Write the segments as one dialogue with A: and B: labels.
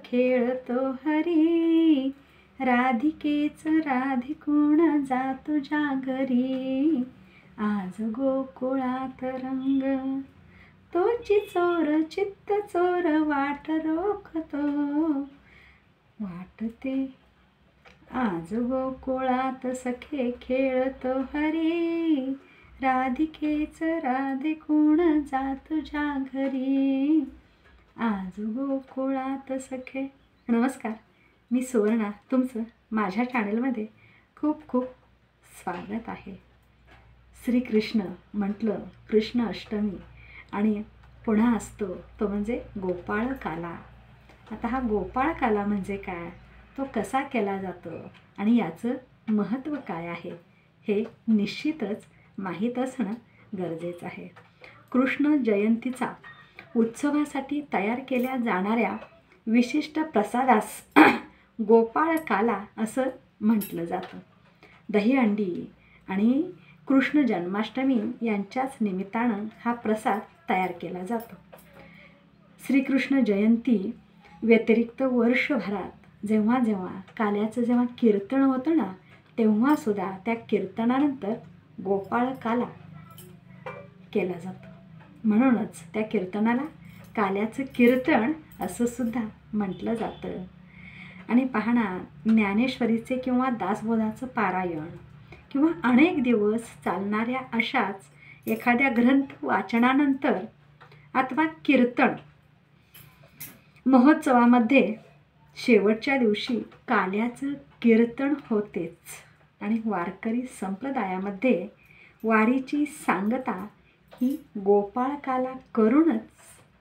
A: खेळतो हरी, राधिकेच राधिकोण जा तुझ्या घरी. आज गोकुळात रंग तोची चोर चित्त चोर वाट रोखतो. वाटते आज गोकुळात सखे खेळतो हरी, राधिकेच राधिकोण जा तुझ्या घरी. आज गोकुळात सखे. नमस्कार, मी सुवर्णा, तुमचं माझ्या चॅनलमध्ये खूप खूप स्वागत आहे. श्रीकृष्ण म्हटलं कृष्ण अष्टमी आणि पुन्हा असतो तो म्हणजे गोपाळ काला. आता हा गोपाळ काला म्हणजे काय, तो कसा केला जातो आणि याचं महत्त्व काय आहे हे निश्चितच माहीत असणं गरजेचं आहे. कृष्ण जयंतीचा उत्सवासाठी तयार केल्या जाणाऱ्या विशिष्ट प्रसादास गोपाळ काला असं म्हटलं जातं. दहीहंडी आणि कृष्ण जन्माष्टमी यांच्याच निमित्तानं हा प्रसाद तयार केला जातो. श्रीकृष्ण जयंती व्यतिरिक्त वर्षभरात जेव्हा काल्याचं जेव्हा कीर्तन होतं ना, तेव्हासुद्धा त्या कीर्तनानंतर गोपाळ काला केला जातो. म्हणूनच त्या कीर्तनाला काल्याचं कीर्तन असं सुद्धा म्हटलं जातं. आणि पाहणा, ज्ञानेश्वरीचे किंवा दासबोधाचं पारायण किंवा अनेक दिवस चालणाऱ्या अशाच एखाद्या ग्रंथ वाचनानंतर अथवा कीर्तन महोत्सवामध्ये शेवटच्या दिवशी काल्याचं कीर्तन होतेच. आणि वारकरी संप्रदायामध्ये वारीची सांगता ही गोपाळ काला करूनच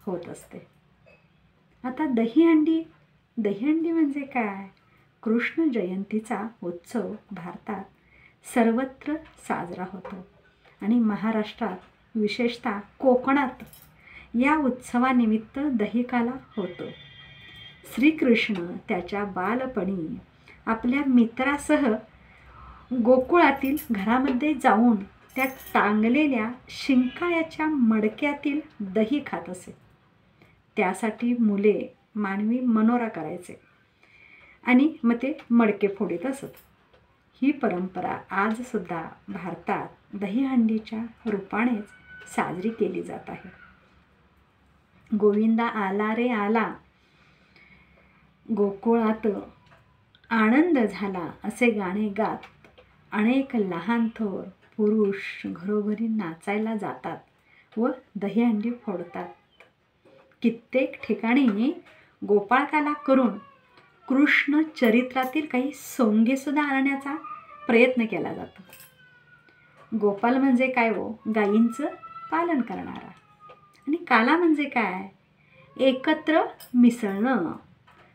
A: होत असते. आता दहीहंडी म्हणजे काय? कृष्ण जयंतीचा उत्सव भारतात सर्वत्र साजरा होतो आणि महाराष्ट्रात विशेषतः कोकणात या उत्सवानिमित्त दहीकाला होतो. श्रीकृष्ण त्याच्या बालपणी आपल्या मित्रासह गोकुळातील घरामध्ये जाऊन त्या टांगलेल्या शिंकाळ्याच्या मडक्यातील दही खात असे. त्यासाठी मुले मानवी मनोरा करायचे आणि मग ते मडके फोडीत असत. ही परंपरा आजसुद्धा भारतात दहीहंडीच्या रूपानेच साजरी केली जात आहे. गोविंदा आला रे आला, गोकुळात आनंद झाला असे गाणे गात अनेक लहान थोर पुरुष घरोघरी नाचायला जातात व दहीहंडी फोडतात. कित्येक ठिकाणी गोपाळकाला करून कृष्ण चरित्रातील काही सोंगेसुद्धा आणण्याचा प्रयत्न केला जातो. गोपाल म्हणजे काय हो? गायींचं पालन करणारा. आणि काला म्हणजे काय? एकत्र मिसळणं.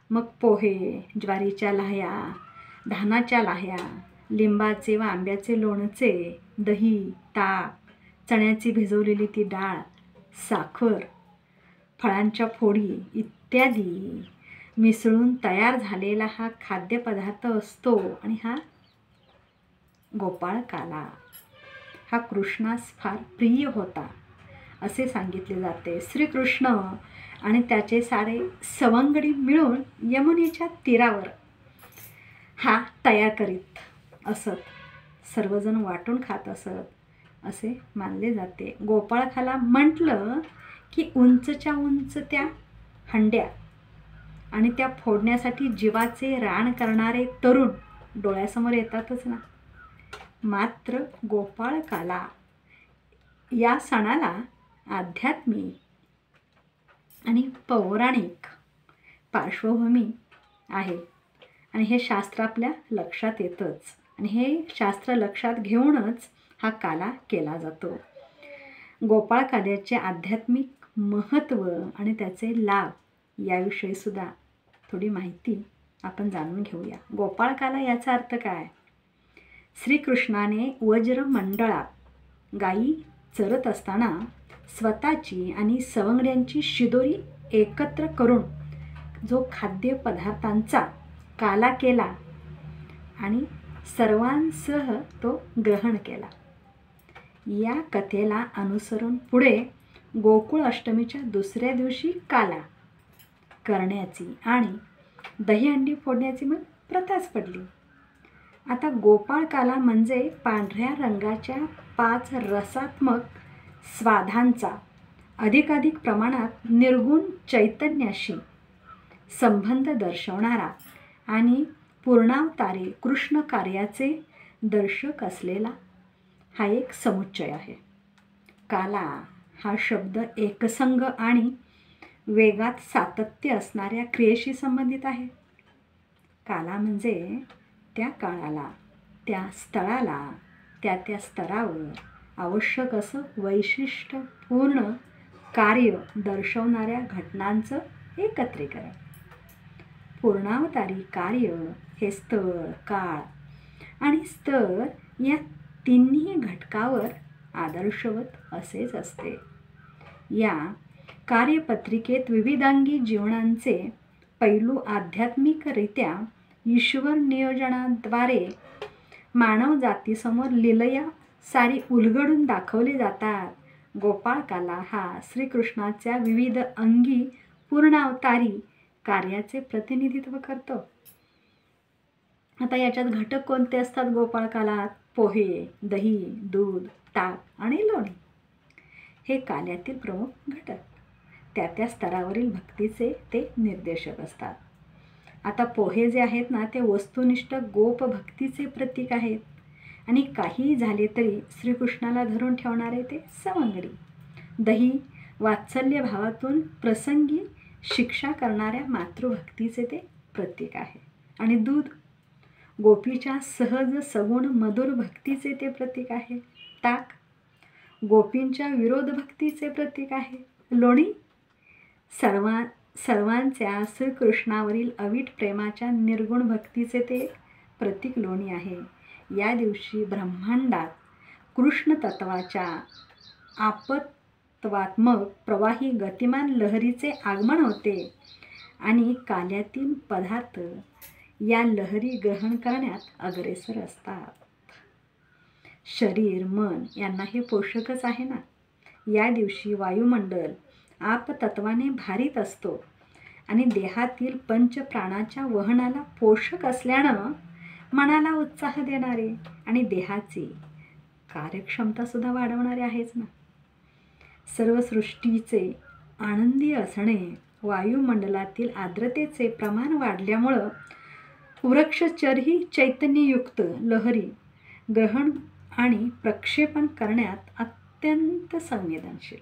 A: मग पोहे, ज्वारीच्या लाह्या, धानाच्या लाह्या, लिंबाचे व आंब्याचे लोणचे, दही, ताक, चण्याची भिजवलेली ती डाळ, साखर, फळांच्या फोडी इत्यादी मिसळून तयार झालेला हा खाद्यपदार्थ असतो. आणि हा गोपाळ काला हा कृष्णास फार प्रिय होता असे सांगितले जाते. श्रीकृष्ण आणि त्याचे सारे सवंगडी मिळून यमुनेच्या तीरावर हा तयार करीत असत. सर्वजण वाटून खात असत असे मानले जाते. गोपाळ काला म्हटलं की उंचच्या उंच त्या हंड्या आणि त्या फोडण्यासाठी जीवाचे रान करणारे तरुण डोळ्यासमोर येतातच ना. मात्र गोपाळ काला या सणाला आध्यात्मिक आणि पौराणिक पार्श्वभूमी आहे आणि हे शास्त्र आपल्या लक्षात येतच. आणि हे शास्त्र लक्षात घेऊनच हा काला केला जातो. गोपाळ काल्याचे आध्यात्मिक महत्त्व आणि त्याचे लाभ याविषयी सुद्धा थोडी माहिती आपण जाणून घेऊया. गोपाळ काला याचा अर्थ काय? श्रीकृष्णाने वज्रमंडळात गायी चरत असताना स्वतःची आणि सवंगड्यांची शिदोरी एकत्र करून जो खाद्यपदार्थांचा काला केला आणि सर्वांसह तो ग्रहण केला. या कथेला अनुसरून पुढे गोकुळ अष्टमीच्या दुसऱ्या दिवशी काला करण्याची आणि दहीहंडी फोडण्याची मग प्रथाच पडली. आता गोपाळकाला म्हणजे पांढऱ्या रंगाच्या 5 रसात्मक स्वादांचा अधिकाधिक प्रमाणात निर्गुण चैतन्याशी संबंध दर्शवणारा आणि पूर्णावतारी कृष्ण कार्याचे दर्शक असलेला हा एक समुच्चय आहे. काला हा शब्द एकसंग आणि वेगात सातत्य असणाऱ्या क्रियेशी संबंधित आहे. काला म्हणजे त्या काळाला, त्या स्थळाला, त्या स्तरावर आवश्यक असं वैशिष्ट्यपूर्ण कार्य दर्शवणाऱ्या घटनांचं एकत्रीकरण. पूर्णावतारी कार्य हे स्थळ, काळ आणि स्तर या तिन्ही घटकावर आदर्शवत असेच असते. या कार्यपत्रिकेत विविधांगी जीवनांचे पैलू आध्यात्मिकरित्या ईश्वर नियोजनाद्वारे मानवजातीसमोर लीलया सारी उलगडून दाखवले जातात. गोपाळकाला हा श्रीकृष्णाच्या विविध अंगी पूर्णावतारी कार्याचे प्रतिनिधित्व करतो. आता याच्यात घटक कोणते असतात गोपाळकालात? पोहे, दही, दूध, ताक आणि लोणी हे काल्यातील प्रमुख घटक. त्या स्तरावरील भक्तीचे ते निर्देशक असतात. आता पोहे जे आहेत ना, ते वस्तुनिष्ठ गोप भक्तीचे प्रतीक आहेत आणि काही झाले तरी श्रीकृष्णाला धरून ठेवणारे ते सवंगडी. दही वात्सल्य भावातून प्रसंगी शिक्षा करणाऱ्या मातृभक्तीचे ते प्रतीक आहे. आणि दूध गोपीच्या सहज सगुण मधुर भक्तीचे ते प्रतीक आहे. ताक गोपींच्या विरोध भक्तीचे प्रतीक आहे. लोणी सर्वांच्या श्रीकृष्णावरील अवीट प्रेमाच्या निर्गुण भक्तीचे ते प्रतीक लोणी आहे. या दिवशी ब्रह्मांडात कृष्ण तत्वाच्या आपत्वात्मक प्रवाही गतिमान लहरीचे आगमन होते आणि काल्यातील पदार्थ या लहरी ग्रहण करण्यात अग्रेसर असतात. शरीर मन यांना हे पोषकच आहे ना. या दिवशी वायुमंडल आपतत्वाने भारित असतो आणि देहातील पंचप्राणाच्या वहनाला पोषक असल्यानं मनाला उत्साह देणारे आणि देहाची कार्यक्षमता सुद्धा वाढवणारे आहेच ना. सर्व सृष्टीचे आनंदी असणे, वायुमंडलातील आर्द्रतेचे प्रमाण वाढल्यामुळं वृक्षचरही चैतन्ययुक्त लहरी ग्रहण आणि प्रक्षेपण करण्यात अत्यंत संवेदनशील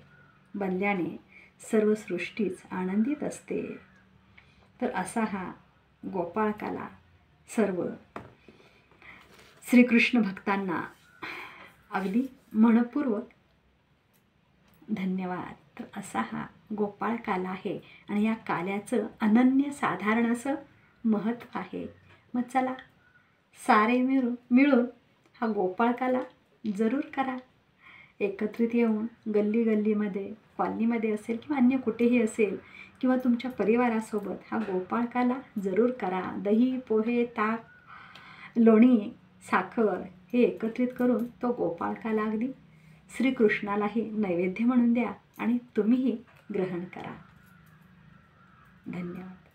A: बनल्याने सर्व सृष्टीच आनंदित असते. तर असा हा गोपाळकाला सर्व श्रीकृष्ण भक्तांना अगदी मनपूर्वक धन्यवाद. तर असा हा गोपाळकाला आहे आणि या काल्याचं अनन्यसाधारण असं महत्त्व आहे. मग चला सारे मिळून हा गोपाळकाला जरूर करा. एकत्रित येऊन गल्ली गल्लीमध्ये, कॉलनीमध्ये असेल किंवा अन्य कुठेही असेल किंवा तुमच्या परिवारासोबत हा गोपाळकाला जरूर करा. दही, पोहे, ताक, लोणी, साखर हे एकत्रित करून तो गोपाळकाला अगदी श्रीकृष्णालाही नैवेद्य म्हणून द्या आणि तुम्हीही ग्रहण करा. धन्यवाद.